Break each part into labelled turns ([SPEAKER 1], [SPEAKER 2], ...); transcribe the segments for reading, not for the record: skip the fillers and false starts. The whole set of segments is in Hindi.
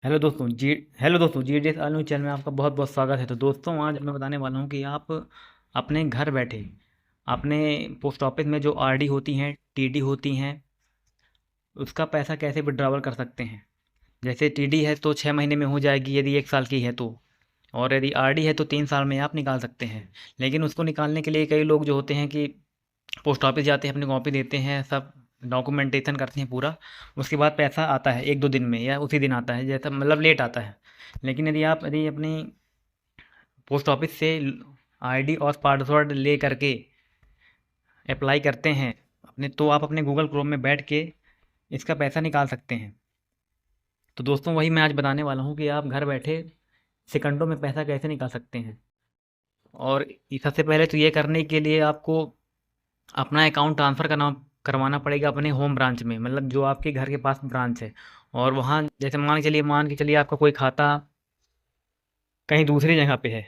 [SPEAKER 1] हेलो दोस्तों, GDS आल न्यूज़ चैनल में आपका बहुत बहुत स्वागत है। तो दोस्तों, आज मैं बताने वाला हूँ कि आप अपने घर बैठे अपने पोस्ट ऑफिस में जो आरडी होती हैं, टीडी होती हैं, उसका पैसा कैसे विड्रॉवल कर सकते हैं। जैसे टीडी है तो 6 महीने में हो जाएगी यदि 1 साल की है तो, और यदि आरडी है तो 3 साल में आप निकाल सकते हैं। लेकिन उसको निकालने के लिए कई लोग जो होते हैं कि पोस्ट ऑफिस जाते हैं, अपनी कॉपी देते हैं, सब डॉक्यूमेंटेशन करते हैं पूरा। उसके बाद पैसा आता है 1-2 दिन में या उसी दिन आता है, जैसा मतलब लेट आता है। लेकिन यदि अपनी पोस्ट ऑफिस से आईडी और पासवर्ड ले करके अप्लाई करते हैं अपने, तो आप अपने गूगल क्रोम में बैठ के इसका पैसा निकाल सकते हैं। तो दोस्तों, वही मैं आज बताने वाला हूँ कि आप घर बैठे सेकंडों में पैसा कैसे निकाल सकते हैं। और सबसे पहले तो ये करने के लिए आपको अपना अकाउंट ट्रांसफ़र करवाना पड़ेगा अपने होम ब्रांच में, मतलब जो आपके घर के पास ब्रांच है। और वहाँ जैसे मान के चलिए आपका कोई खाता कहीं दूसरी जगह पे है,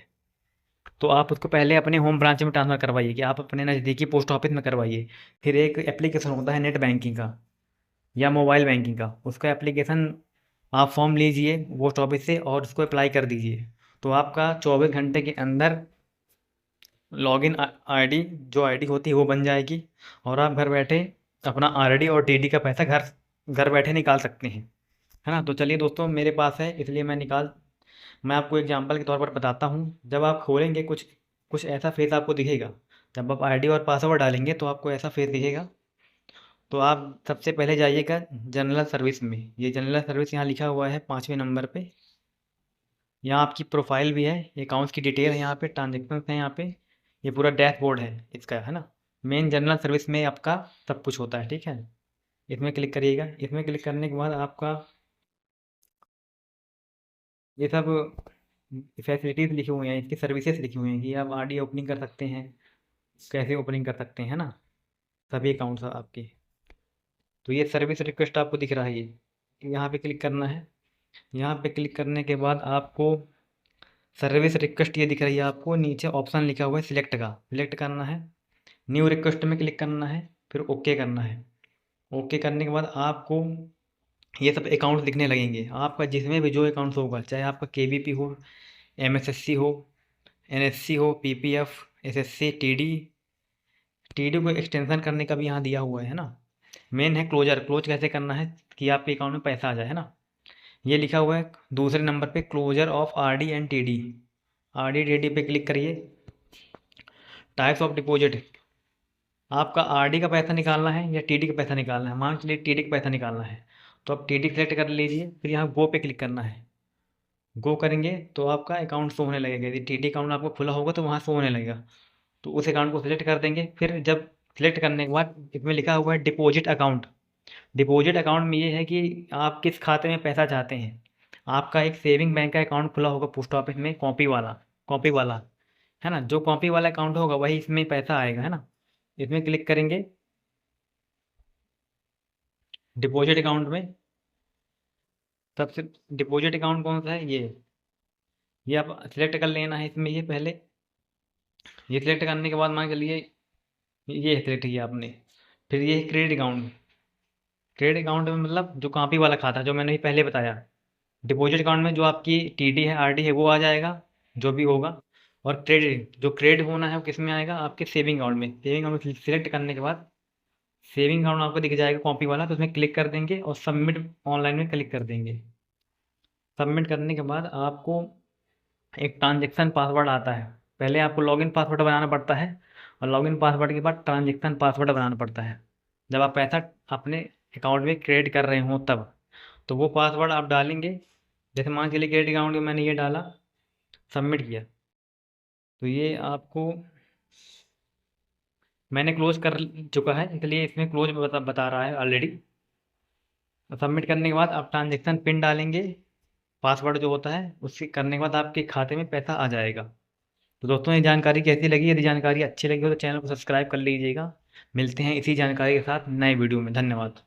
[SPEAKER 1] तो आप उसको पहले अपने होम ब्रांच में ट्रांसफ़र करवाइए, कि आप अपने नज़दीकी पोस्ट ऑफिस में करवाइए। फिर एक एप्लीकेशन होता है नेट बैंकिंग का या मोबाइल बैंकिंग का, उसका एप्लीकेशन आप फॉर्म लीजिए पोस्ट ऑफिस से और उसको अप्लाई कर दीजिए। तो आपका 24 घंटे के अंदर लॉगिन आईडी जो आईडी होती है वो बन जाएगी, और आप घर बैठे अपना आरडी और टीडी का पैसा घर घर बैठे निकाल सकते हैं, है ना। तो चलिए दोस्तों, मेरे पास है इसलिए मैं आपको एग्जांपल के तौर पर बताता हूँ। जब आप खोलेंगे कुछ कुछ ऐसा फेस आपको दिखेगा। जब आप आईडी और पासवर्ड डालेंगे तो आपको ऐसा फेस दिखेगा। तो आप सबसे पहले जाइएगा जनरल सर्विस में। ये जनरल सर्विस यहाँ लिखा हुआ है 5वें नंबर पे। यहाँ आपकी प्रोफाइल भी है, अकाउंट्स की डिटेल है, यहाँ पे ट्रांजेक्शन है, यहाँ पे ये पूरा डैशबोर्ड है इसका, है ना। मेन जनरल सर्विस में आपका सब कुछ होता है, ठीक है। इसमें क्लिक करिएगा। इसमें क्लिक करने के बाद आपका ये सब फैसिलिटीज़ लिखी हुई हैं, इसकी सर्विसेज लिखी हुई हैं कि आप आरडी ओपनिंग कर सकते हैं, कैसे ओपनिंग कर सकते हैं, है ना, सभी अकाउंट्स आपके। तो ये सर्विस रिक्वेस्ट आपको दिख रहा है, ये यहाँ पे क्लिक करना है। यहाँ पे क्लिक करने के बाद आपको सर्विस रिक्वेस्ट ये दिख रही है, आपको नीचे ऑप्शन लिखा हुआ है सिलेक्ट का, सिलेक्ट करना है। न्यू रिक्वेस्ट में क्लिक करना है, फिर ओके करना है। ओके करने के बाद आपको ये सब अकाउंट्स दिखने लगेंगे। आपका जिसमें भी जो अकाउंट्स होगा, चाहे आपका केवीपी हो, एमएसएससी हो, एनएससी हो, पीपीएफ, एसएससी, टीडी। टीडी को एक्सटेंशन करने का भी यहाँ दिया हुआ है ना। मेन है क्लोजर, क्लोज कैसे करना है कि आपके अकाउंट में पैसा आ जाए, है ना। ये लिखा हुआ है दूसरे नंबर पे closure of RD and TD. RD TD पे क्लिक करिए। टाइप्स ऑफ डिपॉजिट, आपका आरडी का पैसा निकालना है या टीडी का पैसा निकालना है। मान चलिए टीडी का पैसा निकालना है, तो आप टीडी सेलेक्ट कर लीजिए, फिर यहाँ गो पे क्लिक करना है। गो करेंगे तो आपका अकाउंट शो होने लगेगा। यदि टीडी अकाउंट आपको खुला होगा तो वहाँ शो होने लगेगा। तो उस अकाउंट को सिलेक्ट कर देंगे। फिर जब सिलेक्ट करने के बाद इसमें लिखा हुआ है डिपॉजिट अकाउंट। डिपॉजिट अकाउंट में ये है कि आप किस खाते में पैसा चाहते हैं। आपका एक सेविंग बैंक का अकाउंट खुला होगा पोस्ट ऑफिस में, कॉपी वाला, है ना। जो कॉपी वाला अकाउंट होगा वही इसमें पैसा आएगा, है ना। इसमें क्लिक करेंगे डिपॉजिट अकाउंट में। सबसे डिपॉजिट अकाउंट कौन सा है, ये आप सिलेक्ट कर लेना है इसमें। ये पहले ये सिलेक्ट करने के बाद मान के लिए ये सिलेक्ट किया आपने। फिर ये क्रेडिट अकाउंट। क्रेडिट अकाउंट में मतलब जो कॉपी वाला खाता जो मैंने पहले बताया। डिपॉजिट अकाउंट में जो आपकी टीडी है, आरडी है, वो आ जाएगा, जो भी होगा। और क्रेडिट, जो क्रेडिट होना है वो किस में आएगा, आपके सेविंग अकाउंट में। सेविंग अकाउंट सिलेक्ट करने के बाद सेविंग अकाउंट आपको दिख जाएगा कॉपी वाला, तो उसमें क्लिक कर देंगे और सबमिट ऑनलाइन में क्लिक कर देंगे। सबमिट करने के बाद आपको एक ट्रांजेक्शन पासवर्ड आता है। पहले आपको लॉगिन पासवर्ड बनाना पड़ता है, और लॉगिन पासवर्ड के बाद ट्रांजेक्शन पासवर्ड बनाना पड़ता है। जब आप पैसा अपने अकाउंट में क्रिएट कर रहे हो तब, तो वो पासवर्ड आप डालेंगे। जैसे मान के लिए क्रेडिट अकाउंट में मैंने ये डाला, सबमिट किया, तो ये आपको मैंने क्लोज कर चुका है, इसलिए इसमें क्लोज बता रहा है ऑलरेडी। सबमिट करने के बाद आप ट्रांजेक्शन पिन डालेंगे, पासवर्ड जो होता है उसके करने के बाद आपके खाते में पैसा आ जाएगा। तो दोस्तों, ये जानकारी कैसी लगी? यदि जानकारी अच्छी लगी हो तो चैनल को सब्सक्राइब कर लीजिएगा। मिलते हैं इसी जानकारी के साथ नए वीडियो में। धन्यवाद।